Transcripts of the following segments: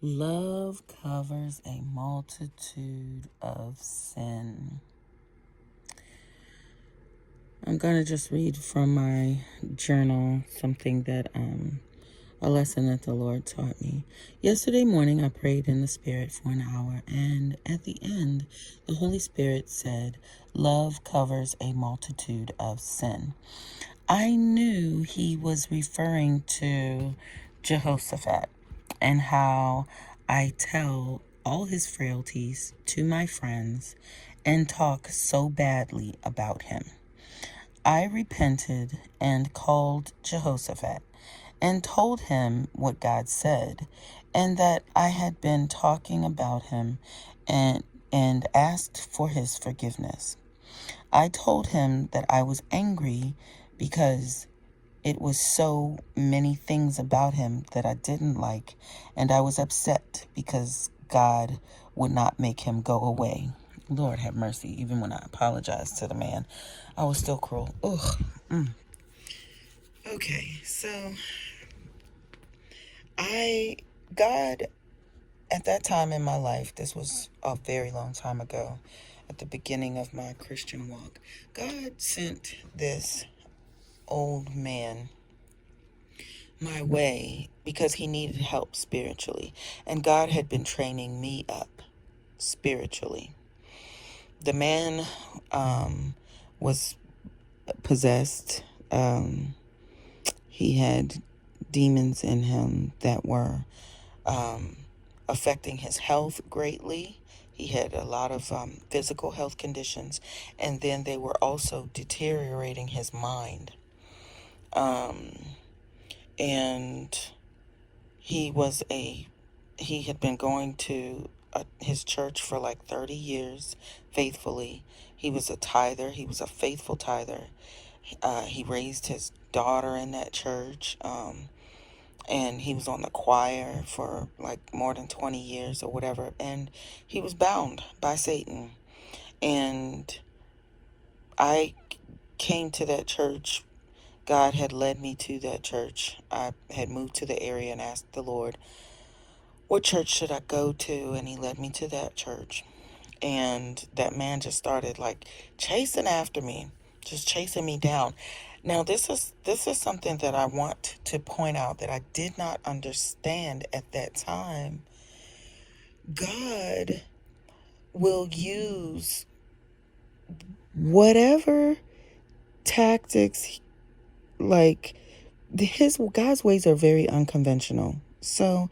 Love covers a multitude of sin. I'm going to just read from my journal something that, a lesson that the Lord taught me. Yesterday morning, I prayed in the Spirit for an hour, and at the end, the Holy Spirit said, "Love covers a multitude of sin." I knew he was referring to Jehoshaphat and how I tell all his frailties to my friends and talk so badly about him. I repented and called Jehoshaphat and told him what God said and that I had been talking about him and asked for his forgiveness. I told him that I was angry because it was so many things about him that I didn't like, and I was upset because God would not make him go away. Lord have mercy. Even when I apologized to the man, I was still cruel. Ugh. Okay, so God, at that time in my life, this was a very long time ago, at the beginning of my Christian walk, God sent this old man my way because he needed help spiritually. And God had been training me up spiritually. The man was possessed. He had demons in him that were affecting his health greatly. He had a lot of physical health conditions, and then they were also deteriorating his mind. And he had been going to his church for like 30 years faithfully. He was a tither. He was a faithful tither. He raised his daughter in that church. And he was on the choir for like more than 20 years or whatever. And he was bound by Satan. And I came to that church. God had led me to that church. I had moved to the area and asked the Lord, what church should I go to? And he led me to that church. And that man just started like chasing after me, just chasing me down. Now, this is something that I want to point out that I did not understand at that time. God will use whatever tactics, like God's ways are very unconventional. So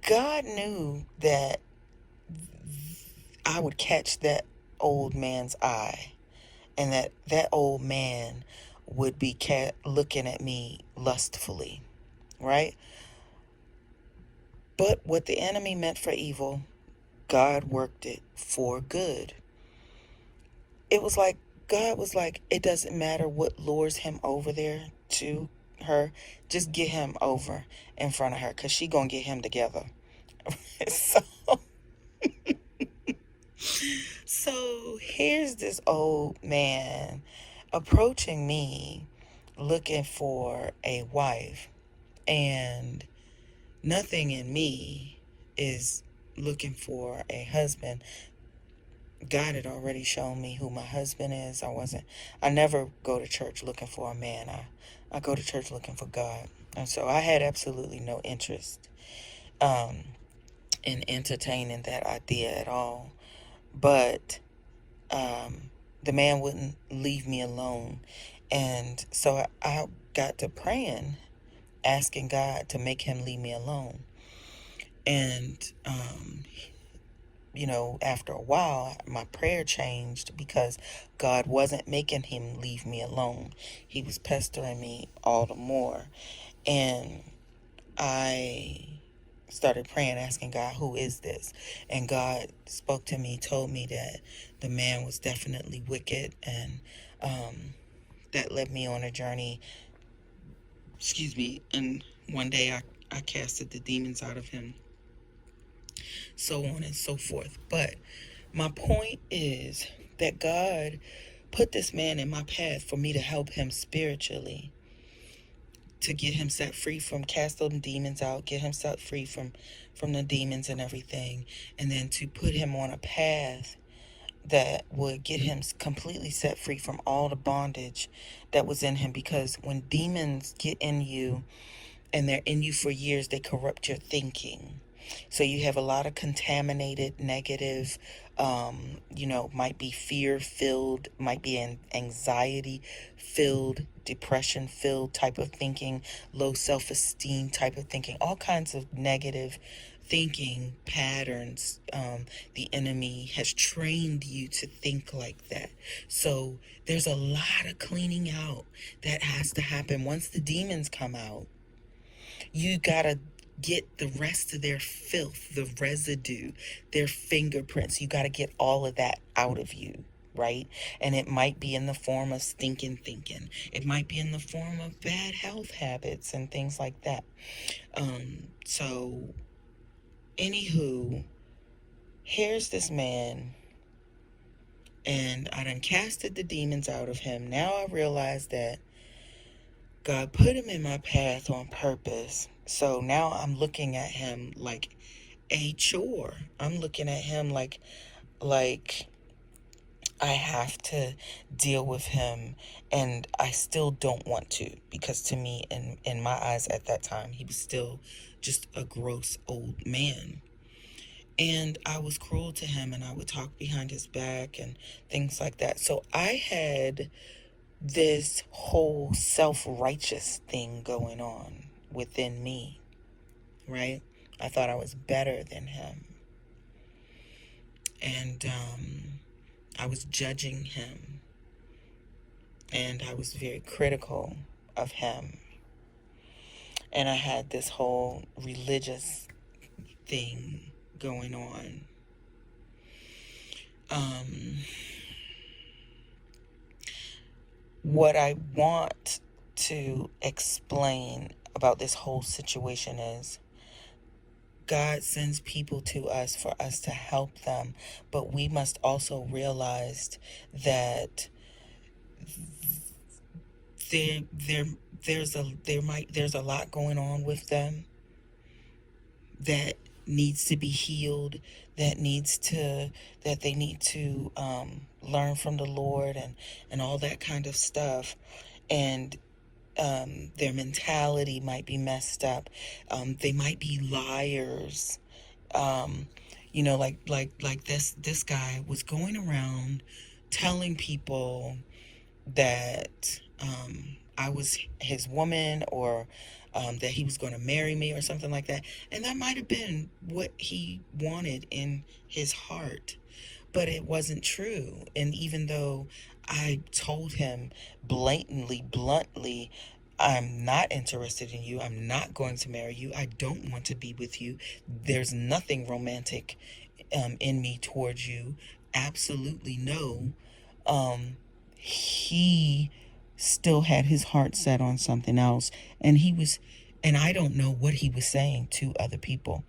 God knew that I would catch that old man's eye, and that old man would be looking at me lustfully, right? But what the enemy meant for evil, God worked it for good. It was like God was like, it doesn't matter what lures him over there to her, just get him over in front of her, because she gonna get him together. so So here's this old man approaching me looking for a wife, and nothing in me is looking for a husband. God had already shown me who my husband is. I never go to church looking for a man. I go to church looking for God. And so I had absolutely no interest in entertaining that idea at all. But the man wouldn't leave me alone. And so I got to praying, asking God to make him leave me alone. And, after a while, my prayer changed because God wasn't making him leave me alone. He was pestering me all the more. And I started praying, asking God, who is this? And God spoke to me, told me that the man was definitely wicked, and that led me on a journey. And one day I casted the demons out of him, so on and so forth. But my point is that God put this man in my path for me to help him spiritually. to get him set free from, cast them demons out, get him set free from the demons and everything, and then to put him on a path that would get him completely set free from all the bondage that was in him. Because when demons get in you, and they're in you for years, they corrupt your thinking. So you have a lot of contaminated, negative, might be fear filled, might be an anxiety filled, depression filled type of thinking, low self esteem type of thinking, all kinds of negative thinking patterns. The enemy has trained you to think like that. So there's a lot of cleaning out that has to happen. Once the demons come out, you gotta get the rest of their filth, the residue, their fingerprints. You gotta get all of that out of you, right? And it might be in the form of stinking thinking. It might be in the form of bad health habits and things like that. So, anywho, here's this man, and I done casted the demons out of him. Now I realize that God put him in my path on purpose. So now I'm looking at him like a chore. I'm looking at him like I have to deal with him, and I still don't want to, because to me, in my eyes at that time, he was still just a gross old man. And I was cruel to him, and I would talk behind his back and things like that. So I had this whole self-righteous thing going on within me, right? I thought I was better than him. And I was judging him. And I was very critical of him. And I had this whole religious thing going on. What I want to explain about this whole situation is God sends people to us for us to help them, but we must also realize that there's a lot going on with them that needs to be healed, that they need to learn from the Lord and all that kind of stuff. And their mentality might be messed up. They might be liars. Like this guy was going around telling people that I was his woman, or that he was going to marry me or something like that. And that might have been what he wanted in his heart, but it wasn't true. And even though I told him blatantly, bluntly, I'm not interested in you, I'm not going to marry you, I don't want to be with you, there's nothing romantic in me towards you, absolutely no, he still had his heart set on something else. And I don't know what he was saying to other people.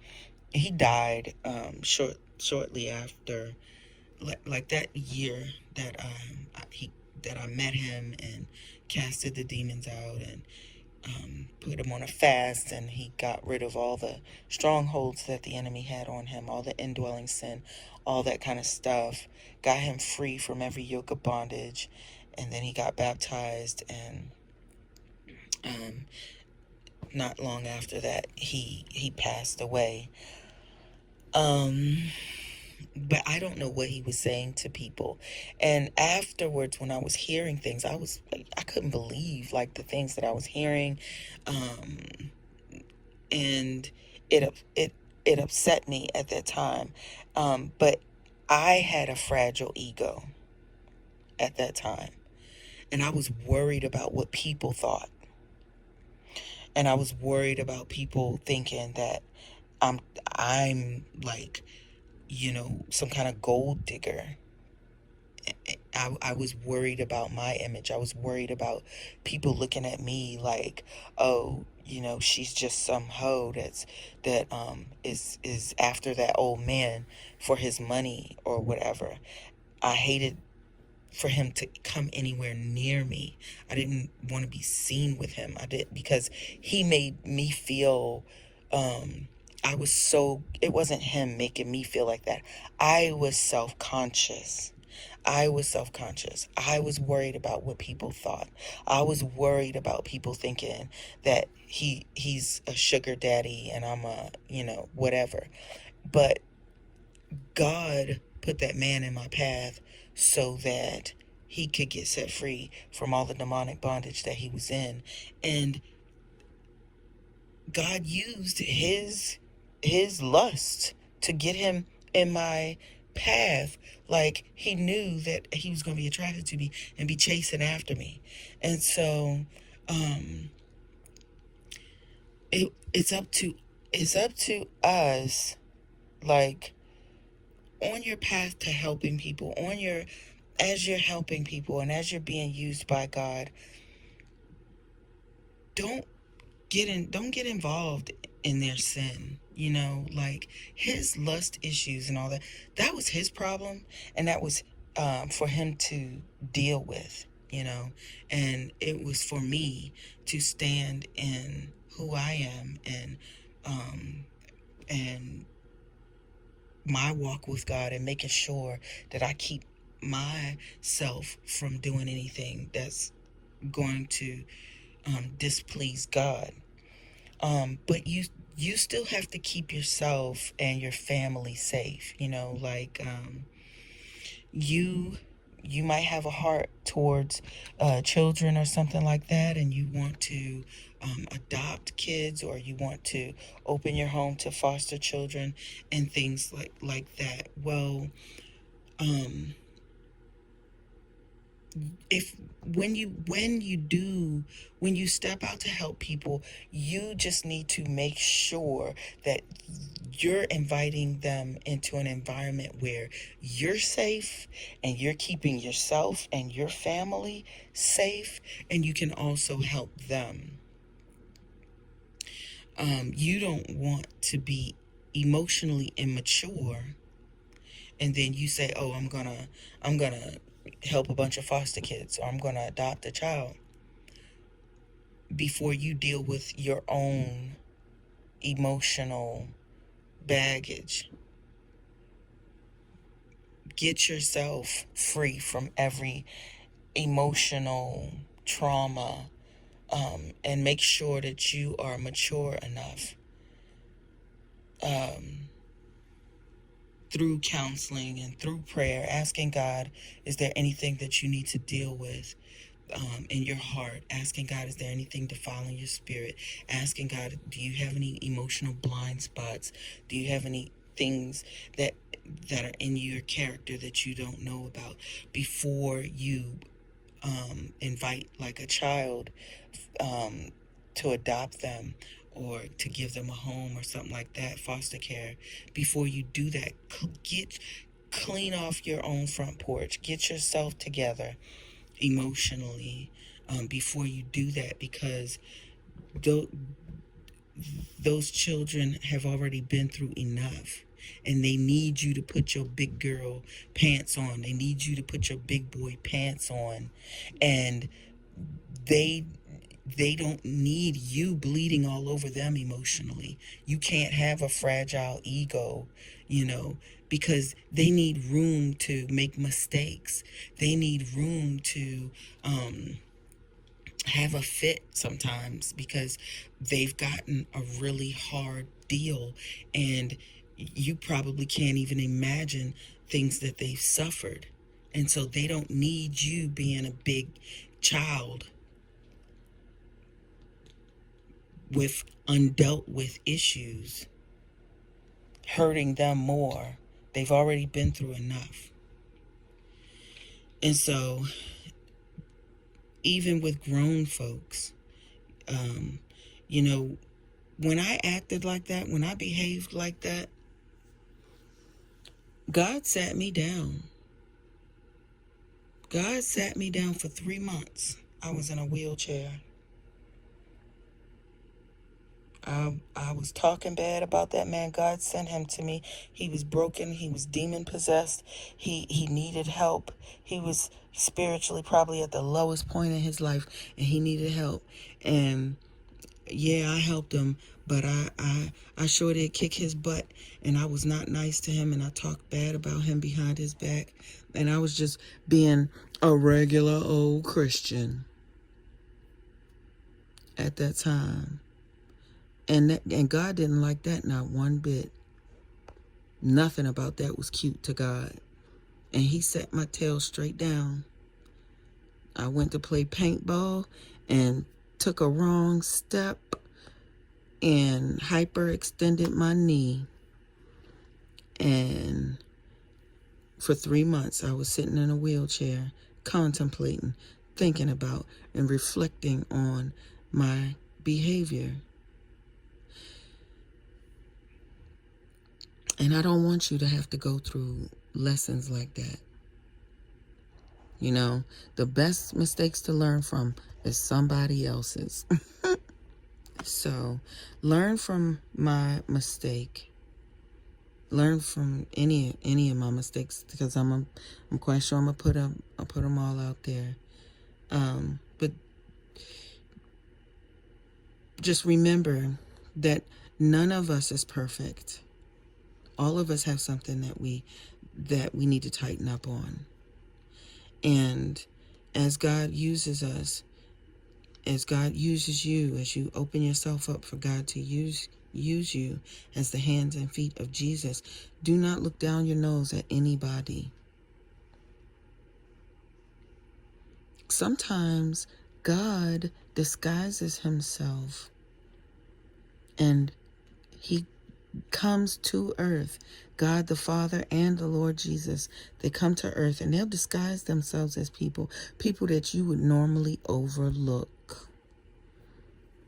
He died shortly after, like that year that I met him and casted the demons out, and put him on a fast, and he got rid of all the strongholds that the enemy had on him, all the indwelling sin, all that kind of stuff, got him free from every yoke of bondage. And then he got baptized, and not long after that he passed away. But I don't know what he was saying to people. And afterwards, when I was hearing things, I couldn't believe like the things that I was hearing. And it upset me at that time. But I had a fragile ego at that time. And I was worried about what people thought. And I was worried about people thinking that I'm like, some kind of gold digger. I was worried about my image. I was worried about people looking at me like, oh, she's just some hoe that is after that old man for his money or whatever. I hated for him to come anywhere near me. I didn't want to be seen with him. I did, because he made me feel, I was so, it wasn't him making me feel like that. I was self-conscious. I was self-conscious. I was worried about what people thought. I was worried about people thinking that he's a sugar daddy and I'm a, whatever. But God put that man in my path so that he could get set free from all the demonic bondage that he was in. And God used his lust to get him in my path. Like, he knew that he was going to be attracted to me and be chasing after me. And so it's up to us, like, on your path to helping people, as you're helping people and as you're being used by God, don't get involved in their sin. Like, his lust issues and all that, that was his problem, and that was for him to deal with, and it was for me to stand in who I am, and my walk with God, and making sure that I keep myself from doing anything that's going to displease God. But you still have to keep yourself and your family safe. Like, you might have a heart towards children or something like that, and you want to adopt kids, or you want to open your home to foster children and things like that. Well, if when you step out to help people, you just need to make sure that you're inviting them into an environment where you're safe, and you're keeping yourself and your family safe, and you can also help them. You don't want to be emotionally immature, and then you say, "Oh, I'm gonna help a bunch of foster kids, or I'm gonna adopt a child," before you deal with your own emotional baggage. Get yourself free from every emotional trauma, and make sure that you are mature enough, through counseling and through prayer, asking God, is there anything that you need to deal with in your heart? Asking God, is there anything defiling your spirit? Asking God, do you have any emotional blind spots? Do you have any things that are in your character that you don't know about, before you invite, like, a child to adopt them, or to give them a home or something like that, foster care. Before you do that, clean off your own front porch. Get yourself together emotionally, before you do that, because those children have already been through enough, and they need you to put your big girl pants on. They need you to put your big boy pants on, and they don't need you bleeding all over them emotionally. You can't have a fragile ego, because they need room to make mistakes. They need room to have a fit sometimes, because they've gotten a really hard deal, and you probably can't even imagine things that they've suffered. And so they don't need you being a big child with undealt with issues, hurting them more. They've already been through enough. And so, even with grown folks, when I acted like that, when I behaved like that, God sat me down. God sat me down for 3 months. I was in a wheelchair. I was talking bad about that man. God sent him to me. He was broken. He was demon possessed. He needed help. He was spiritually probably at the lowest point in his life, and he needed help. And yeah, I helped him, but I sure did kick his butt, and I was not nice to him, and I talked bad about him behind his back, and I was just being a regular old Christian at that time. And God didn't like that, not one bit. Nothing about that was cute to God. And he set my tail straight down. I went to play paintball and took a wrong step and hyperextended my knee. And for 3 months, I was sitting in a wheelchair, contemplating, thinking about, and reflecting on my behavior. And I don't want you to have to go through lessons like that. You know, the best mistakes to learn from is somebody else's. So learn from my mistake. Learn from any of my mistakes, because I'm quite sure I'll put them all out there. But just remember that none of us is perfect. All of us have something that we need to tighten up on. And as God uses us, as God uses you, as you open yourself up for God to use you as the hands and feet of Jesus, do not look down your nose at anybody. Sometimes God disguises himself, and he comes to earth. God the Father and the Lord Jesus, they come to earth, and they'll disguise themselves as people that you would normally overlook.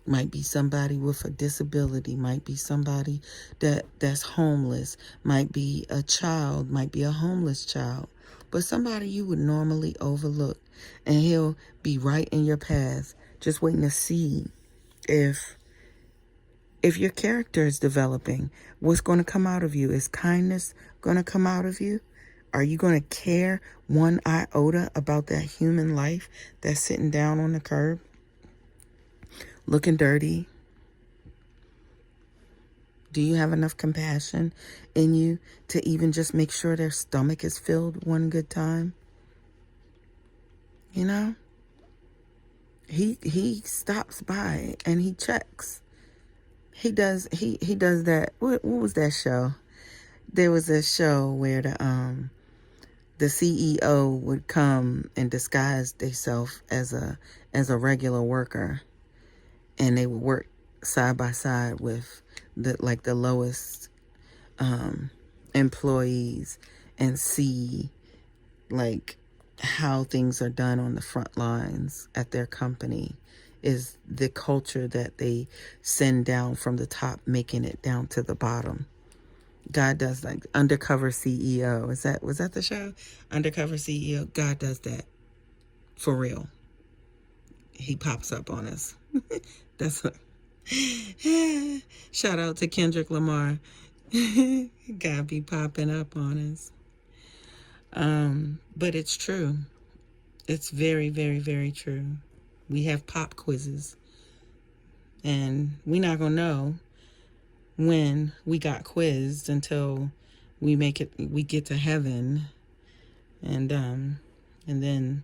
Might be somebody with a disability, might be somebody that's homeless, might be a child, might be a homeless child, but somebody you would normally overlook, and he'll be right in your path, just waiting to see if your character is developing. What's going to come out of you? Is kindness going to come out of you? Are you going to care one iota about that human life that's sitting down on the curb, looking dirty? Do you have enough compassion in you to even just make sure their stomach is filled one good time? You know? He stops by and he checks. He does that. What was that show? There was a show where the CEO would come and disguise themselves as a regular worker, and they would work side by side with the lowest employees, and see like how things are done on the front lines at their company. Is the culture that they send down from the top, making it down to the bottom. God does like Undercover CEO. Was that the show? Undercover CEO. God does that for real. He pops up on us. That's what. Shout out to Kendrick Lamar. God be popping up on us. But it's true. It's very, very, very true. We have pop quizzes, and we're not going to know when we got quizzed until we get to heaven, and then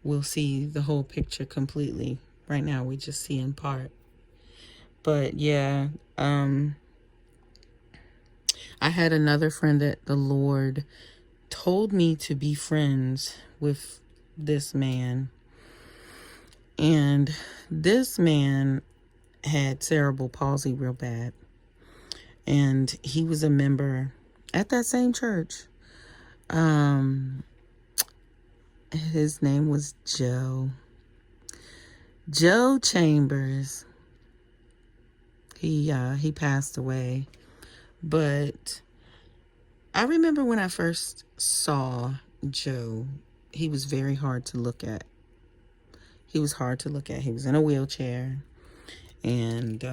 we'll see the whole picture completely. Right now we just see in part. But yeah, I had another friend that the Lord told me to be friends with this man. And this man had cerebral palsy real bad. And he was a member at that same church. His name was Joe Chambers. He passed away. But I remember when I first saw Joe, he was very hard to look at. He was hard to look at. He was in a wheelchair, And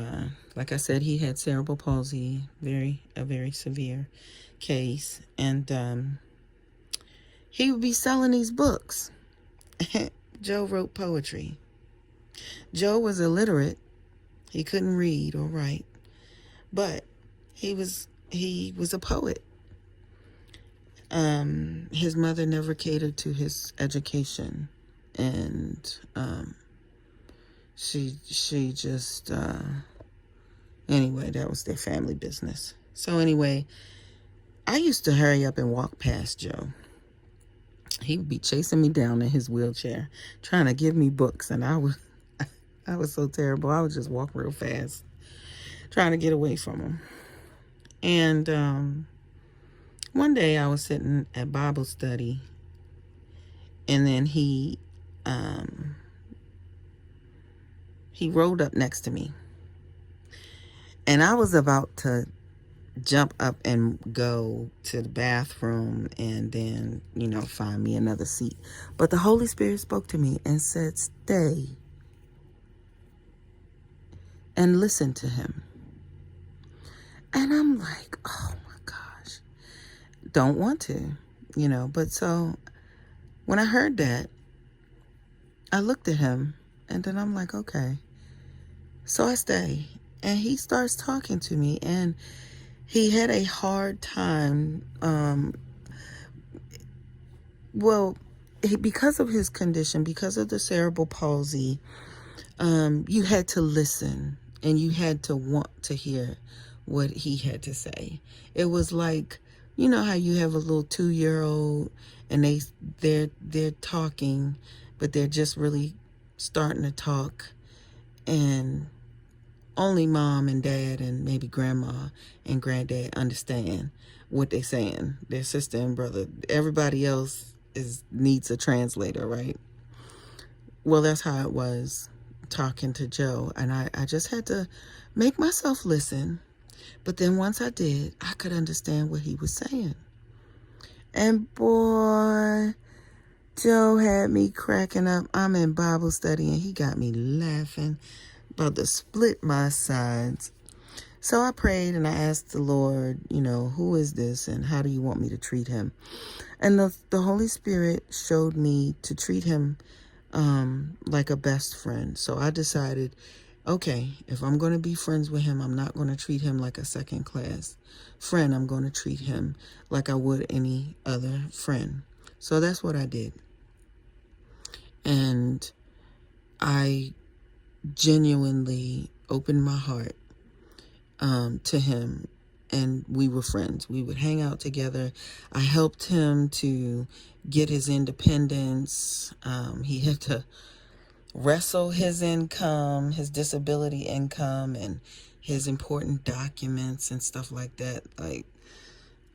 like I said, he had cerebral palsy, a very severe case. And he would be selling these books. Joe wrote poetry. Joe was illiterate. He couldn't read or write, but he was a poet. His mother never catered to his education, and she just anyway, that was their family business. So anyway, I used to hurry up and walk past Joe. He would be chasing me down in his wheelchair, trying to give me books, and I was so terrible. I would just walk real fast, trying to get away from him. And one day I was sitting at Bible study, and then he rolled up next to me, and I was about to jump up and go to the bathroom and then, find me another seat. But the Holy Spirit spoke to me and said, stay and listen to him. And I'm like, oh my gosh, don't want to, But so when I heard that, I looked at him and then I'm like, okay. So I stay, and he starts talking to me, and he had a hard time, because of his condition, because of the cerebral palsy, you had to listen, and you had to want to hear what he had to say. It was like, you know how you have a little 2-year-old, and they're talking, but they're just really starting to talk, and only mom and dad and maybe grandma and granddad understand what they're saying. Their sister and brother, everybody else needs a translator, right? Well, that's how it was talking to Joe. And I just had to make myself listen. But then once I did, I could understand what he was saying. And boy, Joe had me cracking up. I'm in Bible study and he got me laughing, about to split my sides. So I prayed and I asked the Lord, who is this and how do you want me to treat him? And the Holy Spirit showed me to treat him like a best friend. So I decided, okay, if I'm going to be friends with him, I'm not going to treat him like a second class friend. I'm going to treat him like I would any other friend. So that's what I did. And I genuinely opened my heart to him, and we were friends. We would hang out together. I helped him to get his independence. He had to wrestle his income, his disability income, and his important documents and stuff like that, like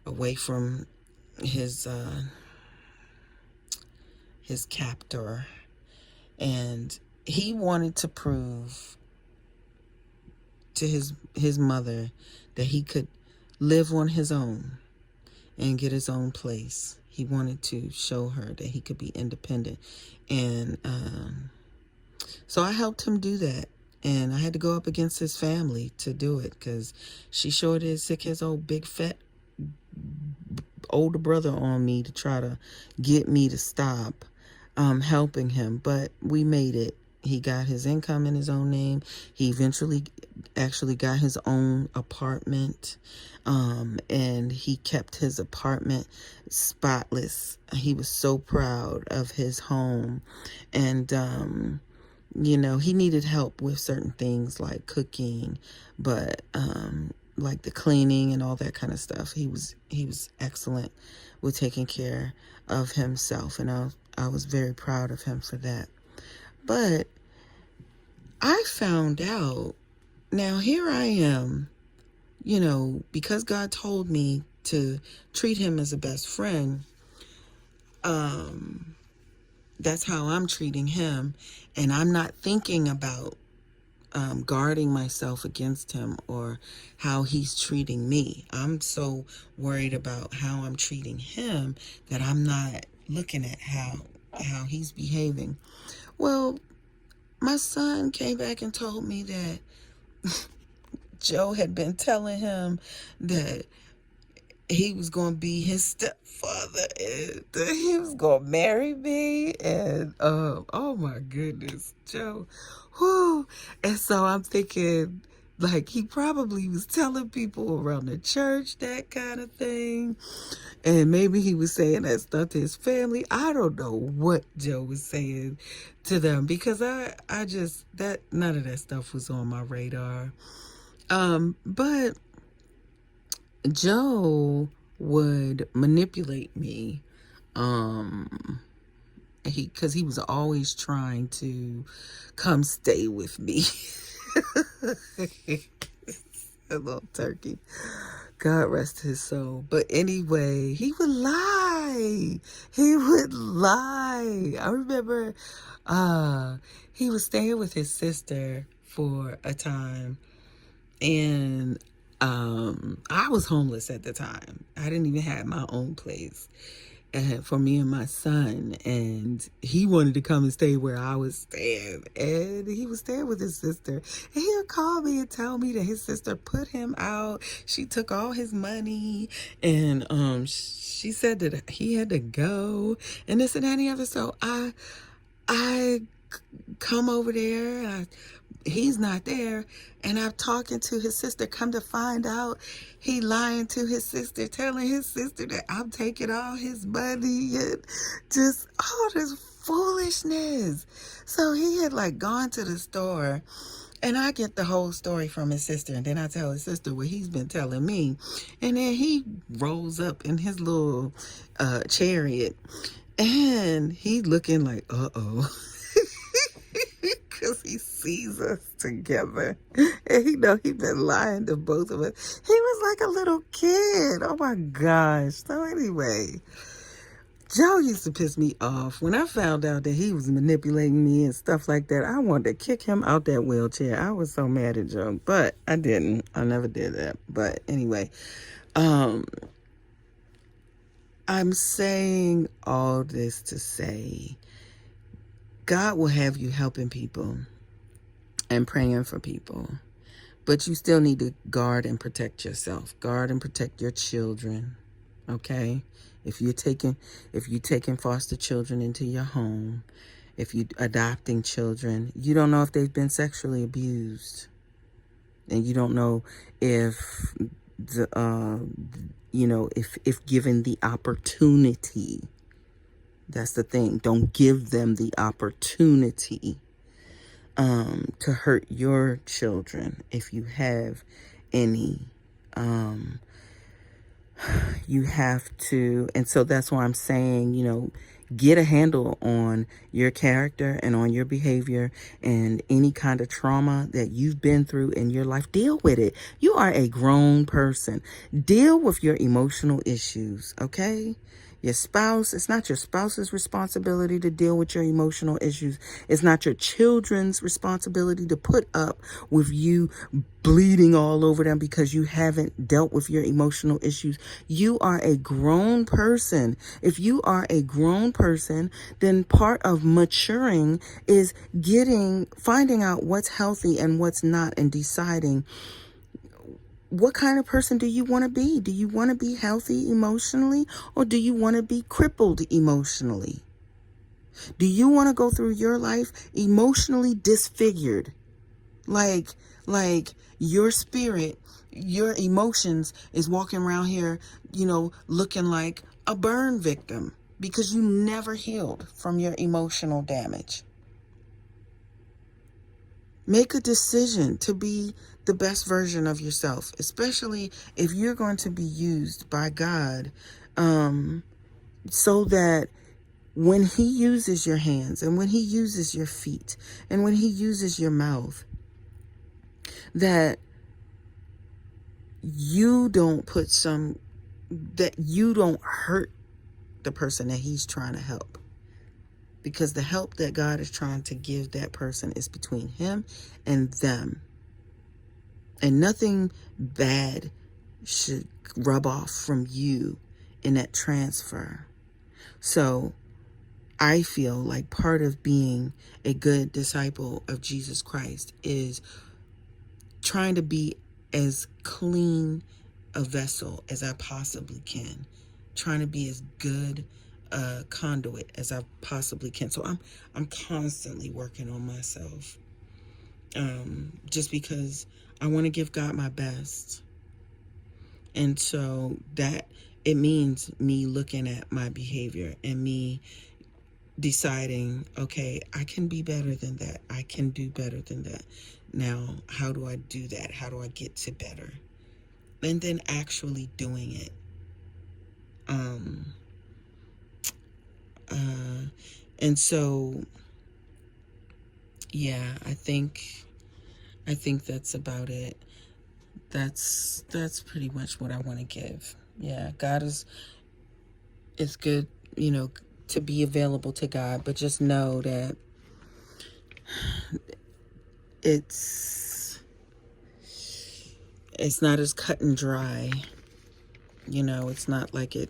away from his captor. And he wanted to prove to his mother that he could live on his own and get his own place. He wanted to show her that he could be independent. And so I helped him do that. And I had to go up against his family to do it, because she sure did sick his old big fat older brother on me to try to get me to stop helping him. But we made it. He got his income in his own name. He eventually actually got his own apartment, and he kept his apartment spotless. He was so proud of his home. And he needed help with certain things like cooking, but like the cleaning and all that kind of stuff. He was excellent with taking care of himself, and I was very proud of him for that. But I found out, now here I am, because God told me to treat him as a best friend, that's how I'm treating him. And I'm not thinking about guarding myself against him or how he's treating me. I'm so worried about how I'm treating him that I'm not looking at how he's behaving. Well, my son came back and told me that Joe had been telling him that he was going to be his stepfather and that he was going to marry me. And, oh my goodness, Joe. Whew. And so I'm thinking, like, he probably was telling people around the church that kind of thing. And maybe he was saying that stuff to his family. I don't know what Joe was saying to them, because I just, that, none of that stuff was on my radar. But Joe would manipulate me. Because he was always trying to come stay with me. A little turkey. God rest his soul. But anyway, he would lie. He would lie. I remember he was staying with his sister for a time. And I was homeless at the time. I didn't even have my own place for me and my son. And he wanted to come and stay where I was staying. And he was staying with his sister. And he'll call me and tell me that his sister put him out. She took all his money. And she said that he had to go. And this and that and the other. So I come over there. He's not there, and I'm talking to his sister. Come to find out, he lying to his sister, telling his sister that I'm taking all his money and just all this foolishness. So he had like gone to the store, and I get the whole story from his sister, and then I tell his sister what he's been telling me, and then he rolls up in his little chariot, and he looking like, uh-oh. Because he sees us together. And he know he been lying to both of us. He was like a little kid. Oh my gosh. So anyway, Joe used to piss me off. When I found out that he was manipulating me and stuff like that, I wanted to kick him out that wheelchair. I was so mad at Joe. But I didn't. I never did that. But anyway, I'm saying all this to say, God will have you helping people and praying for people, but you still need to guard and protect yourself. Guard and protect your children, okay? If you're taking foster children into your home, if you're adopting children, you don't know if they've been sexually abused, and you don't know if if given the opportunity. That's the thing. Don't give them the opportunity to hurt your children if you have any. You have to, and so that's why I'm saying, get a handle on your character and on your behavior and any kind of trauma that you've been through in your life. Deal with it. You are a grown person. Deal with your emotional issues, okay? Your spouse, it's not your spouse's responsibility to deal with your emotional issues. It's not your children's responsibility to put up with you bleeding all over them because you haven't dealt with your emotional issues. You are a grown person. If you are a grown person, then part of maturing is finding out what's healthy and what's not, and deciding what kind of person do you want to be? Do you want to be healthy emotionally, or do you want to be crippled emotionally? Do you want to go through your life emotionally disfigured? Like your spirit, your emotions is walking around here, looking like a burn victim because you never healed from your emotional damage. Make a decision to be the best version of yourself, especially if you're going to be used by God, so that when he uses your hands and when he uses your feet and when he uses your mouth, that you don't hurt the person that he's trying to help. Because the help that God is trying to give that person is between him and them. And nothing bad should rub off from you in that transfer. So I feel like part of being a good disciple of Jesus Christ is trying to be as clean a vessel as I possibly can, trying to be as good a conduit as I possibly can. So I'm constantly working on myself, just because I want to give God my best. And so that it means me looking at my behavior and me deciding, okay, I can be better than that. I can do better than that. Now, how do I do that? How do I get to better? And then actually doing it. And so, yeah, I think that's about it. That's pretty much what I want to give. Yeah, God is good, to be available to God, but just know that it's not as cut and dry. It's not like it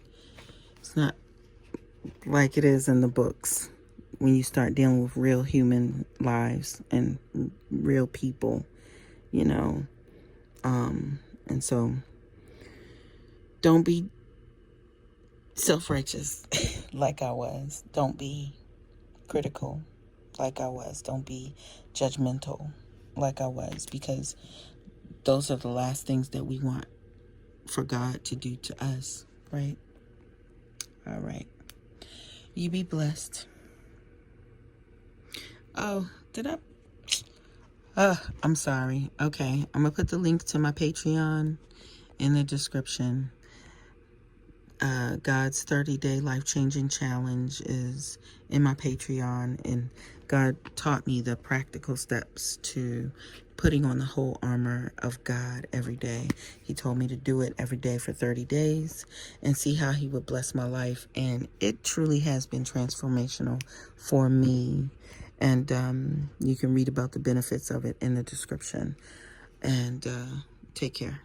is in the books when you start dealing with real human lives and real people, and so don't be self-righteous like I was. Don't be critical like I was. Don't be judgmental like I was, because those are the last things that we want for God to do to us, right? All right. You be blessed. Oh, did I? I'm sorry. Okay, I'm going to put the link to my Patreon in the description. God's 30-day life-changing challenge is in my Patreon, and God taught me the practical steps to putting on the whole armor of God every day. He told me to do it every day for 30 days and see how he would bless my life, and it truly has been transformational for me. And you can read about the benefits of it in the description. And take care.